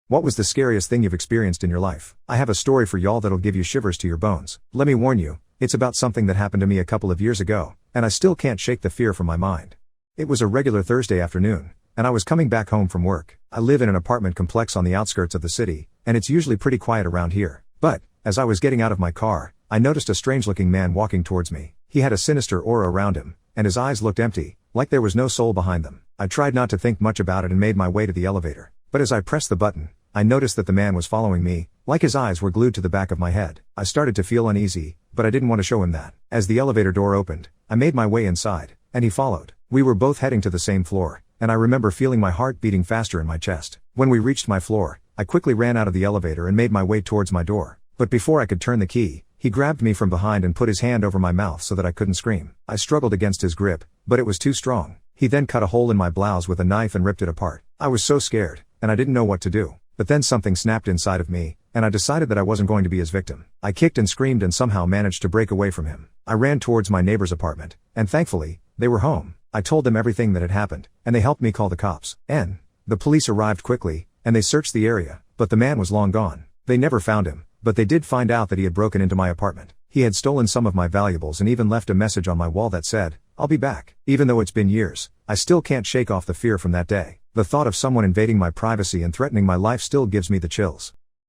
What was the scariest thing you've experienced in your life? I have a story for y'all that'll give you shivers to your bones. Let me warn you, it's about something that happened to me a couple of years ago, and I still can't shake the fear from my mind. It was a regular Thursday afternoon, and I was coming back home from work. I live in an apartment complex on the outskirts of the city, and it's usually pretty quiet around here. But, as I was getting out of my car, I noticed a strange-looking man walking towards me. He had a sinister aura around him, and his eyes looked empty, like there was no soul behind them. I tried not to think much about it and made my way to the elevator. But as I pressed the button, I noticed that the man was following me, like his eyes were glued to the back of my head. I started to feel uneasy, but I didn't want to show him that. As the elevator door opened, I made my way inside, and he followed. We were both heading to the same floor, and I remember feeling my heart beating faster in my chest. When we reached my floor, I quickly ran out of the elevator and made my way towards my door. But before I could turn the key, he grabbed me from behind and put his hand over my mouth so that I couldn't scream. I struggled against his grip, but it was too strong. He then cut a hole in my blouse with a knife and ripped it apart. I was so scared, and I didn't know what to do. But then something snapped inside of me, and I decided that I wasn't going to be his victim. I kicked and screamed and somehow managed to break away from him. I ran towards my neighbor's apartment, and thankfully, they were home. I told them everything that had happened, and they helped me call the cops. The police arrived quickly, and they searched the area, but the man was long gone. They never found him, but they did find out that he had broken into my apartment. He had stolen some of my valuables and even left a message on my wall that said, "I'll be back." Even though it's been years, I still can't shake off the fear from that day. The thought of someone invading my privacy and threatening my life still gives me the chills.